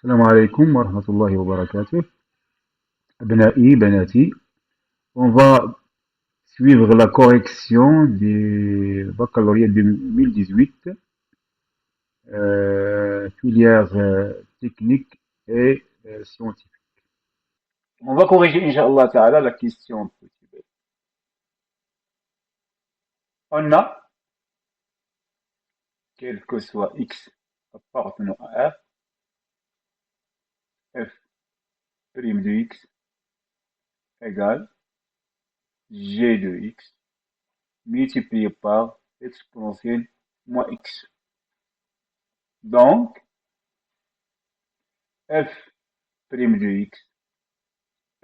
السلام عليكم ورحمة الله وبركاته. أبنائي بناتي, on va suivre la correction du baccalauréat 2018, filière technique et scientifique. On va corriger, Inch'Allah Ta'ala, la question petit b. On a, quel que soit x appartenant à f prime de x égale g de x multiplié par exponentielle moins x. Donc, f prime de x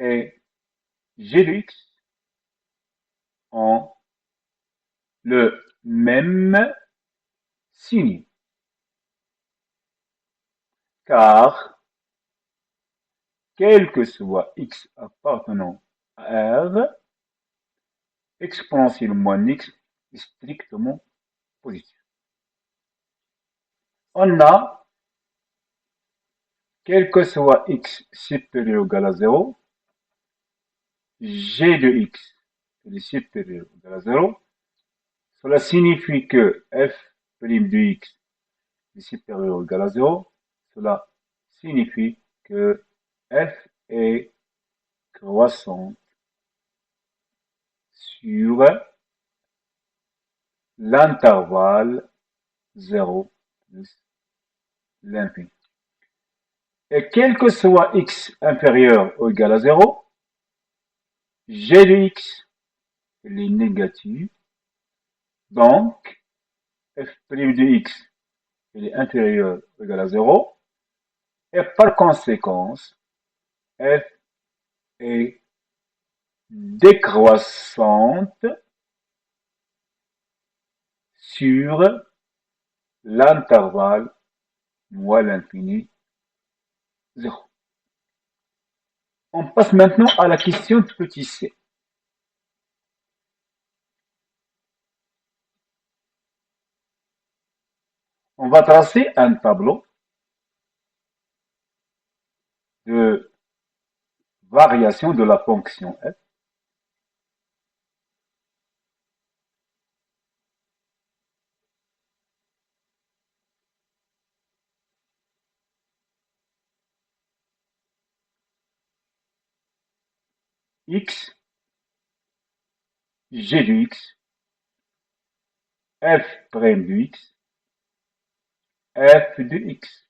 et g de x ont le même signe, car quel que soit x appartenant à R, exponentielle moins x est strictement positif. On a, quel que soit x supérieur ou égal à 0, g de x est supérieur ou égal à 0. Cela signifie que f' de x est supérieur ou égal à 0. Cela signifie que f est croissante sur l'intervalle 0 plus l'infini. Et quel que soit x inférieur ou égal à 0, g de x est négatif. Donc, f' de x est inférieur ou égal à 0. Et par conséquent, f est décroissante sur l'intervalle moins l'infini 0. On passe maintenant à la question de petit c. On va tracer un tableau de variation de la fonction f x, g de x, f' de x, f de x,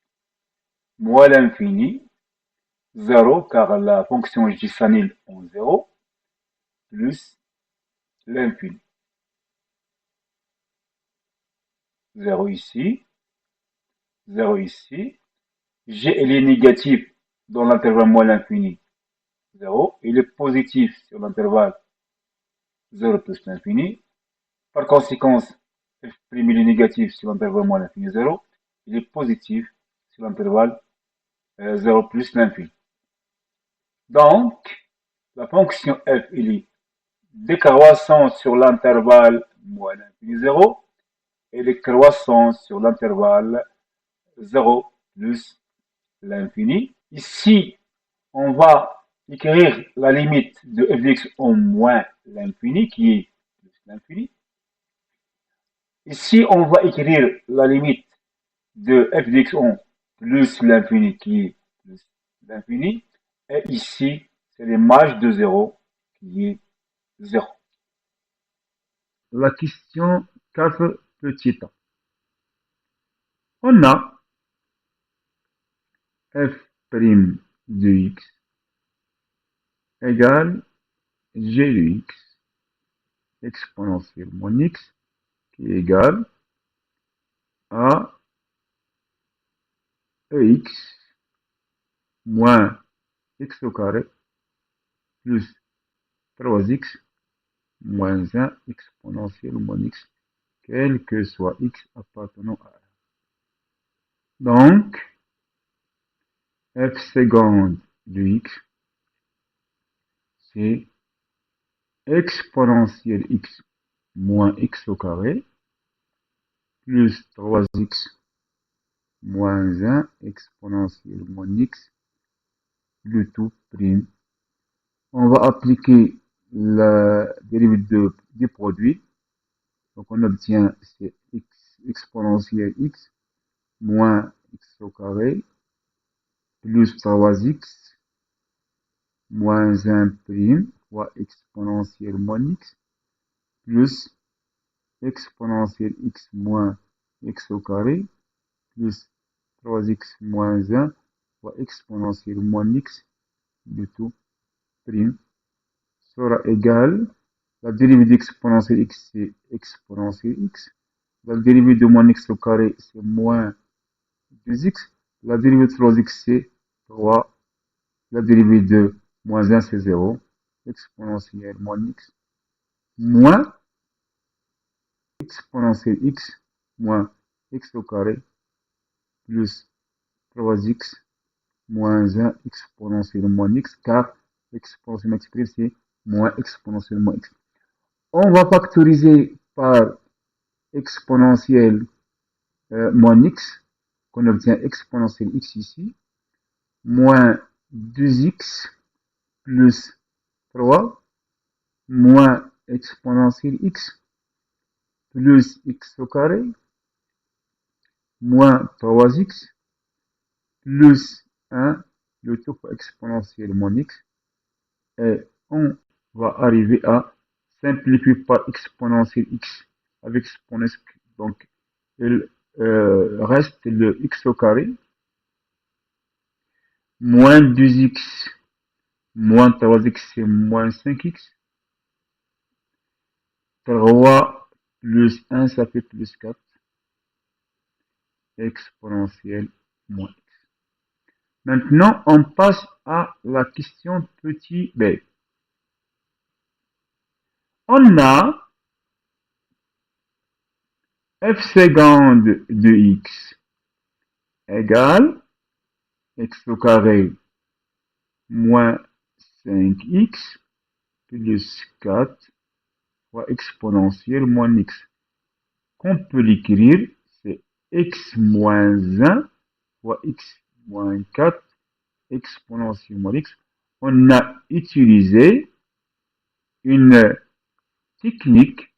moins l'infini, 0, car la fonction j s'annule en 0, plus l'infini. 0 ici, 0 ici. G elle est négatif dans l'intervalle moins l'infini, 0. Il est positif sur l'intervalle 0 plus l'infini. Par conséquent, f' est négatif sur l'intervalle moins l'infini, 0. Il est positif sur l'intervalle 0 plus l'infini. Donc, la fonction f elle est décroissante sur l'intervalle moins l'infini 0 et elle est croissante sur l'intervalle 0 plus l'infini. Ici, on va écrire la limite de f de x en moins l'infini qui est plus l'infini. Ici, on va écrire la limite de f de x en plus l'infini qui est plus l'infini. Et ici, c'est l'image de 0 qui est 0. La question 4 petit a. On a f' de x égale g de x exponentielle moins x qui est égal à ex moins x au carré plus 3x moins 1 exponentielle moins x, quel que soit x appartenant à R. Donc, f seconde de x, c'est exponentielle x moins x au carré plus 3x moins 1 exponentielle moins x, le tout prime. On va appliquer la dérivée du produit. Donc on obtient c'est x exponentielle x moins x au carré plus 3x moins 1 prime fois exponentielle moins x plus exponentielle x moins x au carré plus 3x moins 1 fois exponentielle moins x, le tout prime, sera égal, la dérivée d'exponentielle x c'est exponentielle x, la dérivée de moins x au carré c'est moins 2x, la dérivée de 3x c'est 3, la dérivée de moins 1 c'est 0, exponentielle moins x, moins exponentielle x moins x au carré plus 3x moins 1 exponentielle moins x, car exponentielle x prime c'est moins exponentielle moins x. On va factoriser par exponentielle moins x, qu'on obtient exponentielle x ici, moins 2x plus 3, moins exponentielle x, plus x au carré, moins 3x, plus 1, le tout exponentielle moins x, et on va arriver à simplifier par exponentielle x avec exponentielle, donc il reste le x au carré, moins 2x, moins 3x, c'est moins 5x, 3 plus 1, ça fait plus 4, exponentielle moins x. Maintenant, on passe à la question petit b. On a f seconde de x égale x au carré moins 5x plus 4 fois exponentielle moins x. Qu'on peut l'écrire, c'est x moins 1 fois x moins 4 exponentielle moins x. On a utilisé une technique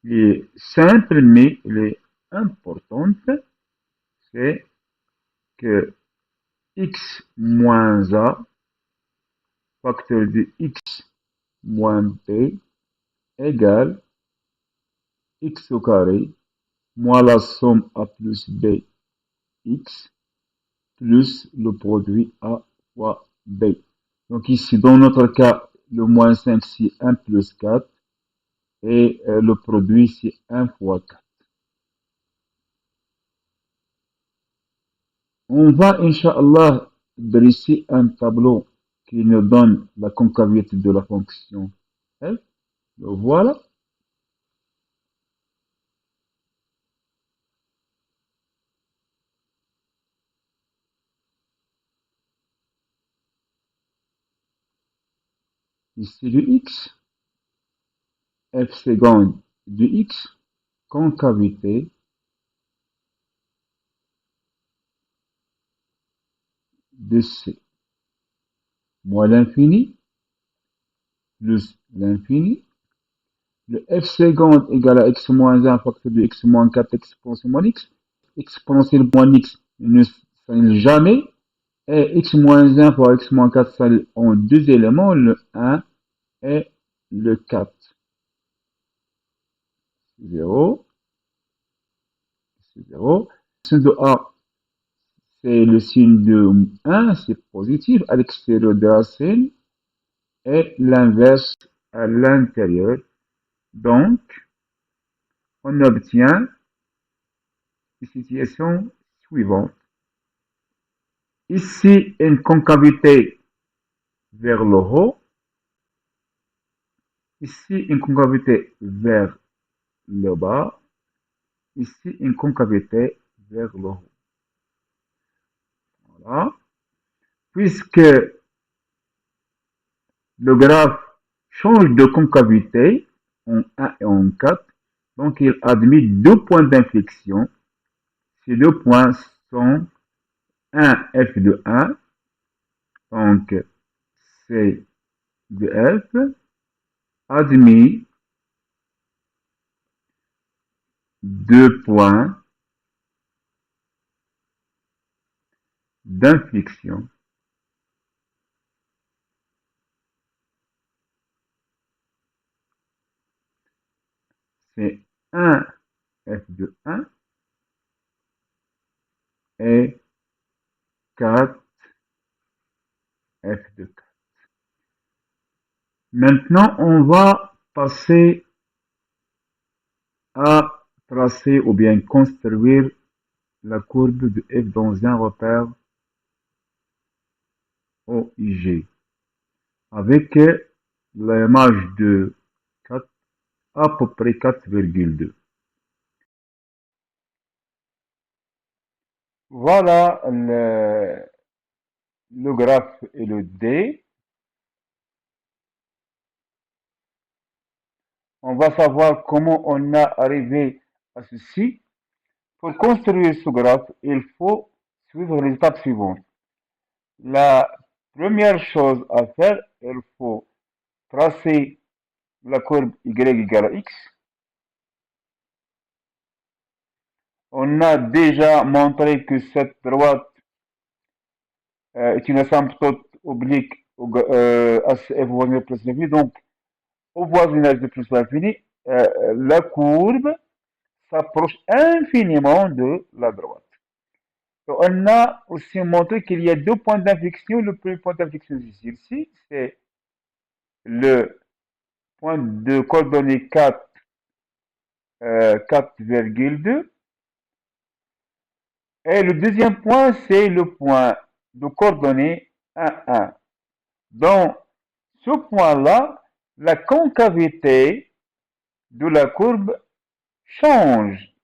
qui est simple mais elle est importante, c'est que x moins a facteur de x moins b égale x au carré moins la somme a plus b x plus le produit a fois b. Donc ici, dans notre cas, le moins 5 c'est 1 plus 4 et le produit c'est 1 fois 4. On va, Inch'Allah, dresser un tableau qui nous donne la concavité de la fonction f. Le voilà. Ici le x, f seconde de x, concavité de c, moins l'infini, plus l'infini, le f seconde égale à x moins 1 facteur de x moins 4 exponentielle moins x, exponentielle moins x ne s'annule jamais, et x moins 1 fois x moins 4 s'annule en deux éléments, le 1 et le 4. 0, c'est 0. Le signe de A, c'est le signe de 1, c'est positif à l'extérieur de la scène, et l'inverse à l'intérieur. Donc, on obtient une situation suivante. Ici, une concavité vers le haut. Ici, une concavité vers le bas. Ici, une concavité vers le haut. Voilà. Puisque le graphe change de concavité en 1 et en 4, donc il admet deux points d'inflexion. Ces deux points sont un f de 1, donc c de f, admis deux points d'inflexion c'est 1 f de 1 et 4 f de 4. Maintenant, on va passer à tracer ou bien construire la courbe de f dans un repère OIG avec l'image de 4, à peu près 4,2. Voilà le graphe et le D. On va savoir comment on a arrivé à ceci. Pour construire ce graphe, il faut suivre les étapes suivantes. La première chose à faire, il faut tracer la courbe y égale à x. On a déjà montré que cette droite est une asymptote oblique à f voisinage plus l'infini. Donc, au voisinage de plus l'infini, la courbe s'approche infiniment de la droite. On a aussi montré qu'il y a deux points d'inflexion. Le premier point d'inflexion ici, c'est le point de coordonnées 4, 4,2. Et le deuxième point, c'est le point de coordonnées 1, 1. Dans ce point-là, la concavité de la courbe change.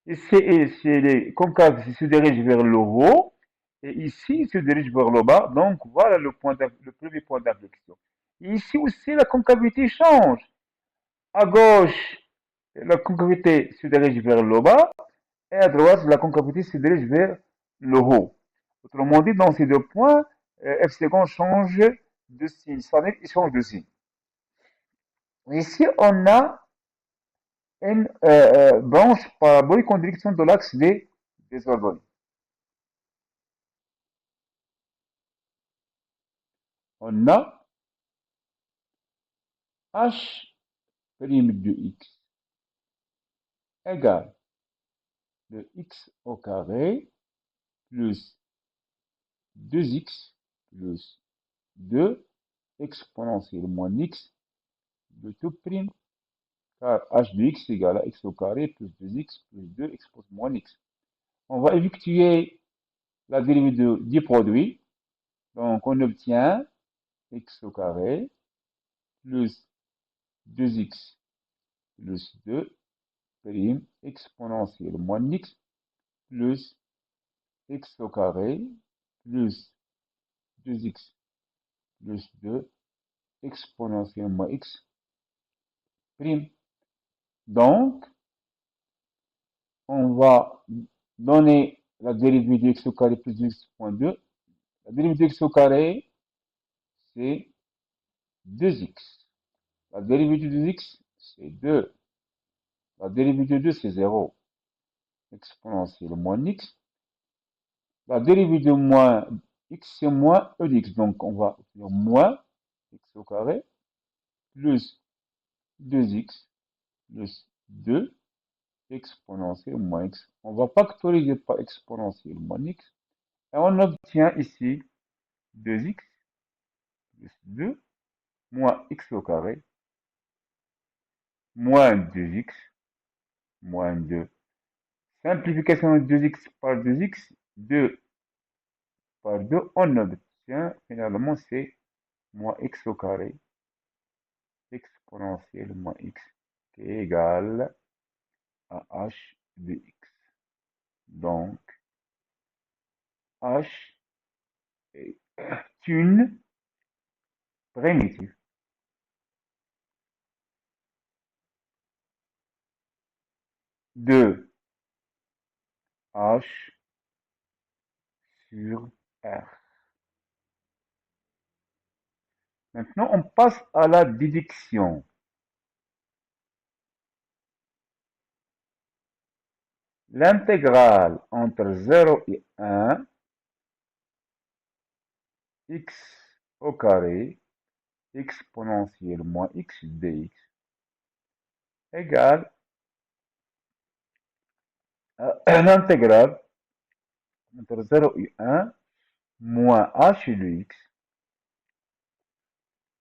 Ici, les concaves se dirigent vers le haut et ici, il se dirige vers le bas. Donc, voilà le premier point d'inflexion. Ici aussi, la concavité change. À gauche, la concavité se dirige vers le bas et à droite, la concavité se dirige vers le haut. Autrement dit, dans ces deux points, F second change de signe. C'est-à-dire qu'il change de signe. Ici, on a une branche parabolique en direction de l'axe des ordonnées. On a h' de x égale de x au carré plus 2x plus 2 exponentielle moins x de tout prime, car h de x égale à x au carré plus 2x plus 2 exponentielle moins x. On va effectuer la dérivée du produit. Donc, on obtient x au carré plus 2x plus 2 prime exponentielle moins x plus x au carré plus 2x plus 2 exponentielle moins x prime. Donc, on va donner la dérivée de x au carré plus 2x moins 2. La dérivée de x au carré, c'est 2x. La dérivée de 2x, c'est 2. La dérivée de 2, c'est 0. Exponentielle moins x. La dérivée de moins x, c'est moins e de x. Donc, on va obtenir moins x au carré plus 2x plus 2 exponentielle moins x. On va factoriser par exponentielle moins x. Et on obtient ici 2x plus 2 moins x au carré moins 2x moins 2. Simplification de 2x par 2x, 2 par 2, on obtient finalement c'est moins x au carré exponentielle moins x qui est égal à h de x. Donc, h est une primitive de H sur R. Maintenant, on passe à la déduction. L'intégrale entre 0 et 1, x au carré, exponentielle moins x dx, égale à l'intégrale entre 0 et 1, moins h de x,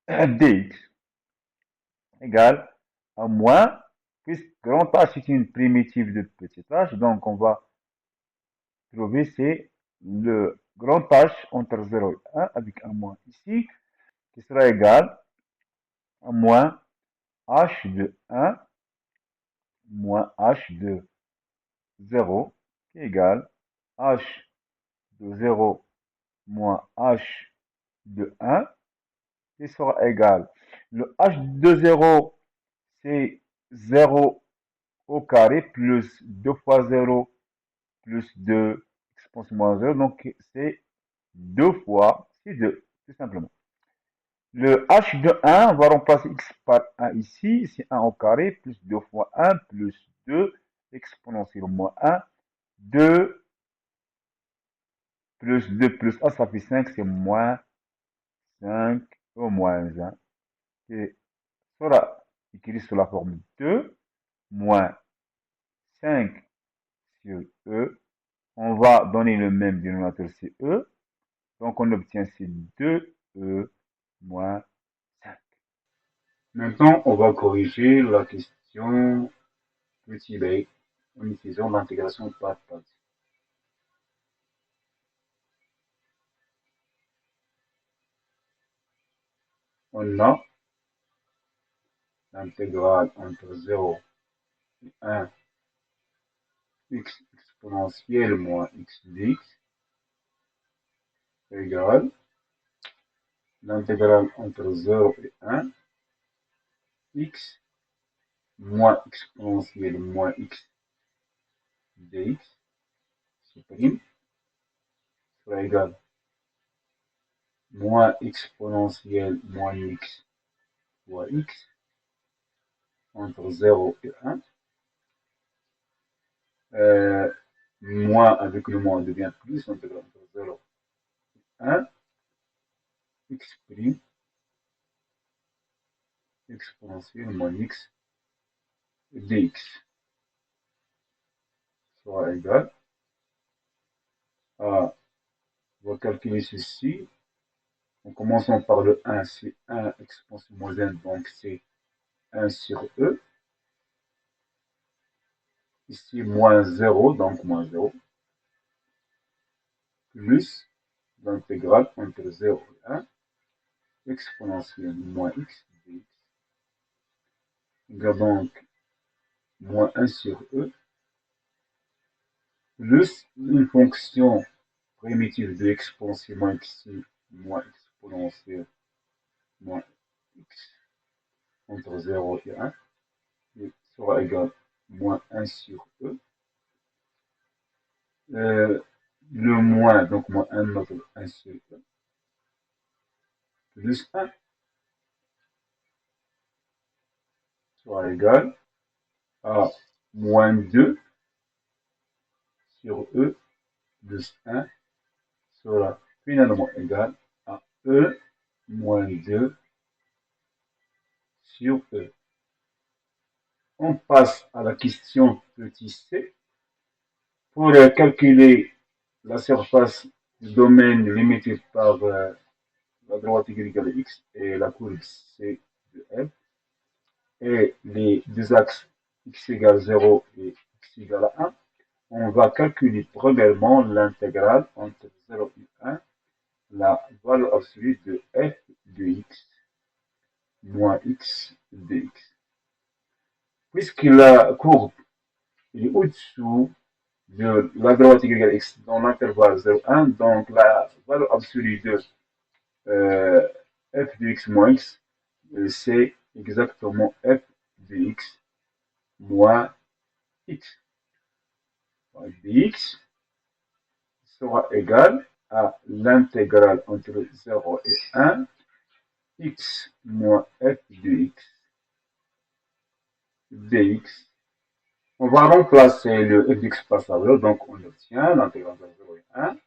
dx, égale à moins, puisque grand H est une primitive de petit h, donc on va trouver c'est le grand H entre 0 et 1 avec un moins ici, qui sera égal à moins h de 1 moins h de 0 qui est égal h de 0 moins h de 1 qui sera égal. Le h de 0, c'est 0 au carré plus 2 fois 0 plus 2 exponentielle moins 0. Donc, c'est 2 fois, c'est 2, tout simplement. Le h de 1, on va remplacer x par 1 ici. C'est 1 au carré plus 2 fois 1 plus 2 exponentielle moins 1. 2 plus 2 plus 1, ça fait 5, c'est moins 5 au moins 1. Et sera écrit sous la forme 2 moins 5 sur E. On va donner le même dénominateur, c'est E. Donc, on obtient ces 2E moins 5. Maintenant, on va corriger la question petit b en utilisant l'intégration par partie. On a l'intégrale entre 0 et 1 x exponentielle moins x dx égale l'intégrale entre 0 et 1 x moins exponentielle moins x dx supprime sera égal moins exponentielle moins x fois x entre 0 et 1. Moins avec le moins devient plus, entre 0 et 1. X prime exponentielle moins x dx sera égal à, on va calculer ceci. En commençant par le 1, c'est 1 exponentielle moins 1, donc c'est 1 sur E. Ici, moins 0, donc moins 0, plus l'intégrale entre 0 et 1, exponentielle moins x dx, égale donc moins 1 sur E, plus une fonction primitive de exponentielle moins x, moins exponentielle moins x, entre 0 et 1, qui sera égal moins 1 sur E. Le moins, donc moins 1 notre 1 sur E, plus 1 sera égal à moins 2 sur E plus 1 sera finalement égal à E moins 2 sur E. On passe à la question petit c. Pour calculer la surface du domaine limité par la droite y égale à x et la courbe c de f, et les deux axes x égale 0 et x égale à 1, on va calculer premièrement l'intégrale entre 0 et 1, la valeur absolue de f de x moins x dx. Puisque la courbe est au-dessous de la droite y égale à x dans l'intervalle 0,1, donc la valeur absolue de f de x moins x, c'est exactement f de x moins x. dx sera égal à l'intégrale entre 0 et 1, x moins f de x dx. On va remplacer le f de x par sa valeur, donc on obtient l'intégrale entre 0 et 1,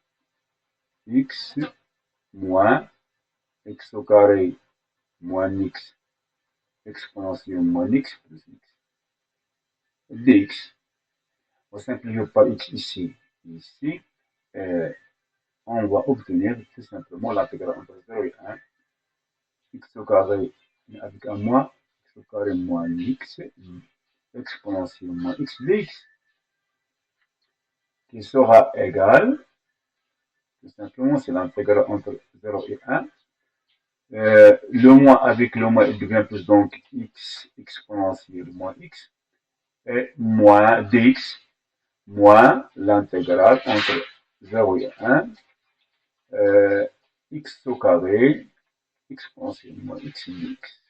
x moins x au carré moins x exponentielle moins x plus x dx. On simplifie par x ici, ici, et on va obtenir tout simplement l'intégrale entre 0 et 1, x au carré avec un moins, x au carré moins x exponentielle moins x dx, qui sera égal, tout simplement, c'est l'intégrale entre 0 et 1. Le moins avec le moins, il devient plus, donc x exponentielle moins x, et moins dx, moins l'intégrale entre 0 et 1, x au carré, exponentielle moins x dx.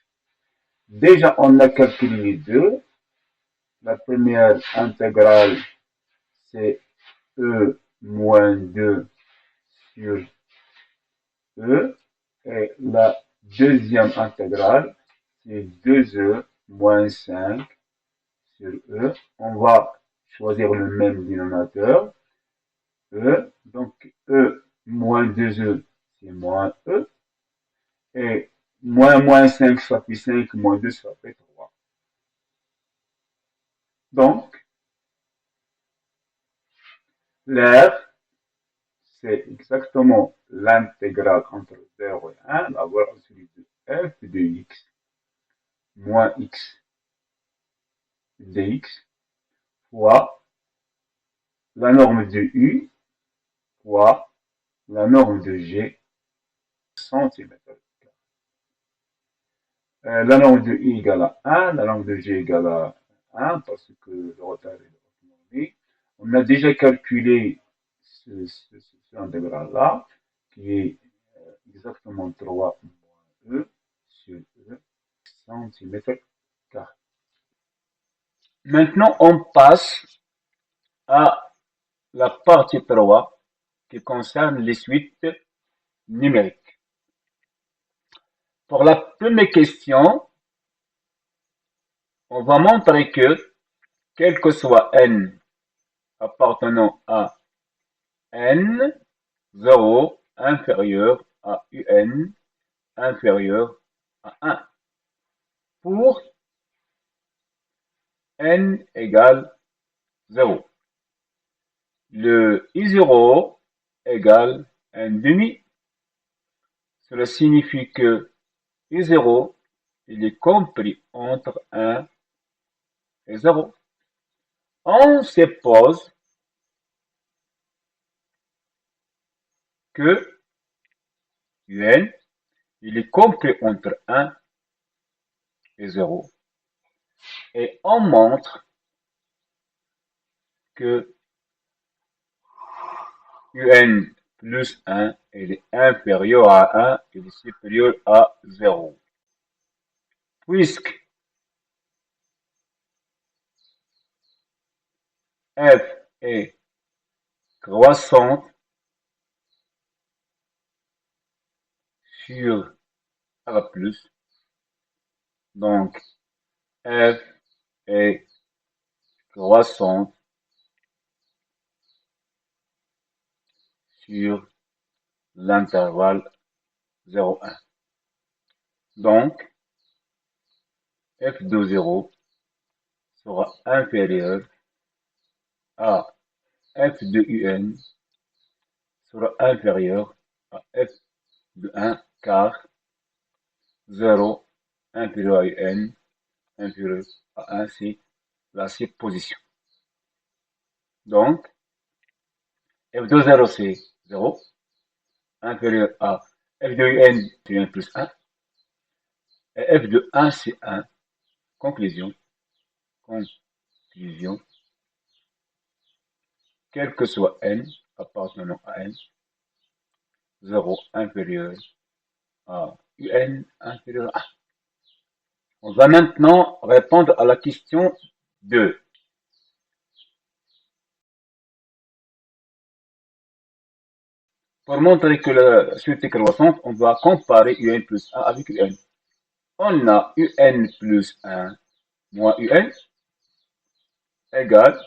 Déjà, on a calculé les deux. La première intégrale, c'est e moins 2 sur e. Et la deuxième intégrale, c'est 2e moins 5 sur e. On va choisir le même dénominateur, e. Donc, e moins 2e, c'est moins e. Et moins 5, ça fait 5, moins 2, ça fait 3. Donc, l'air, c'est exactement l'intégrale entre 0 et 1, la valeur absolue de f de x moins x dx fois la norme de u fois la norme de g centimètres. La norme de u égale à 1, la norme de g égale à 1 parce que le retard est donné. On a déjà calculé ce intégral-là qui est exactement 3 moins e sur e centimètres carré. Maintenant, on passe à la partie 3 qui concerne les suites numériques. Pour la première question, on va montrer que, quel que soit n appartenant à n, 0 inférieur à un inférieur à 1, pour n égale 0. Le I0 égale un demi. Cela signifie que I0, il est compris entre 1 et 0. On suppose que un, il est compris entre 1 et 0. Et on montre que un plus 1, il est inférieur à 1, il est supérieur à 0. Puisque f est croissante sur R plus, donc f est croissante sur l'intervalle 0,1. Donc, f de 0 sera inférieur à f de un sera inférieur à f de 1 car 0 inférieur à un inférieur à 1, c'est la supposition. Donc, f de 0 c'est 0 inférieur à f de un c'est 1 plus 1 et f de 1 c'est 1. Conclusion. Conclusion. Quel que soit n appartenant à n, 0 inférieur à un inférieur à 1. On va maintenant répondre à la question 2. Pour montrer que la suite est croissante, on va comparer un plus 1 avec un. On a un plus 1 moins un égale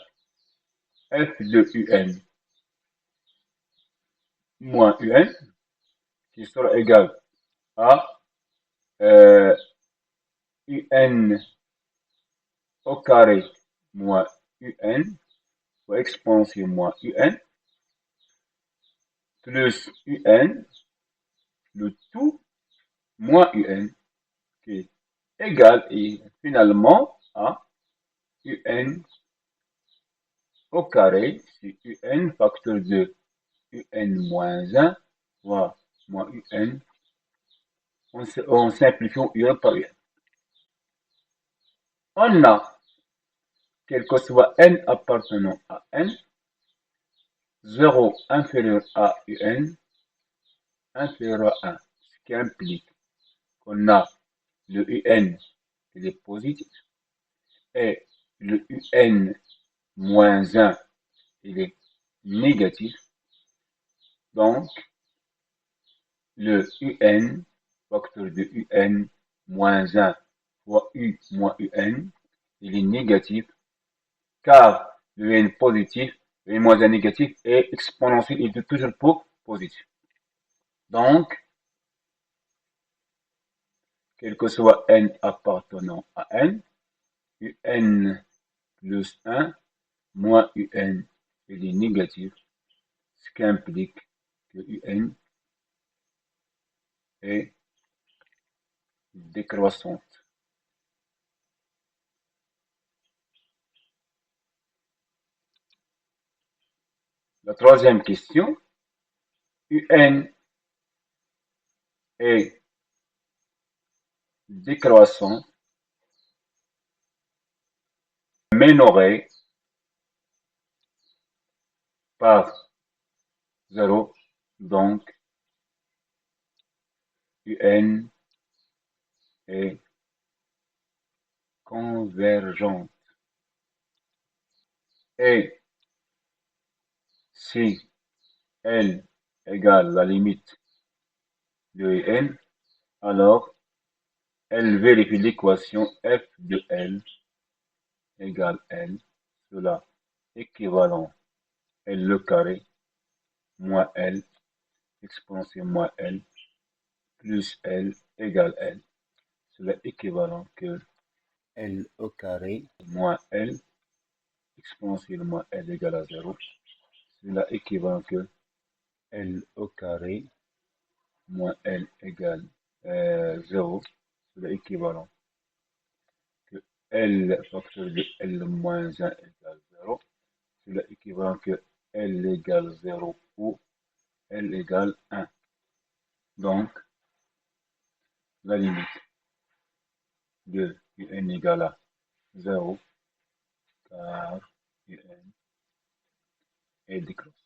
f de un moins un qui sera égal à un au carré moins un ou expansion moins un plus un, le tout moins un qui est égal et finalement à un au carré, c'est un facteur de un moins un, voilà, moins un, on simplifie un par un. On a, quel que soit n appartenant à n, 0 inférieur à un, inférieur à 1, ce qui implique qu'on a le un qui est positif et le un moins 1 il est négatif. Donc, le un, facteur de un moins 1 fois u moins un, il est négatif car le n positif, le n moins 1 négatif est exponentiel, il est toujours pour positif. Donc, quel que soit n appartenant à n, un plus 1 moins un, il est négatif, ce qui implique que un est décroissante. La troisième question, un est décroissant, minoré par 0, donc un est convergente. Et si L égale la limite de n, alors elle vérifie l'équation f de L égale L, cela équivalent L le carré moins L exponentielle moins L plus L égale L. Cela équivalent que L au carré moins L exponentielle moins L égale à 0. Cela équivalent que L au carré moins L égale 0. Cela équivalent que L facteur de L moins 1 égale 0. Cela équivalent que L égale 0 ou L égale 1. Donc, la limite de un égale à 0 car un est décroissant.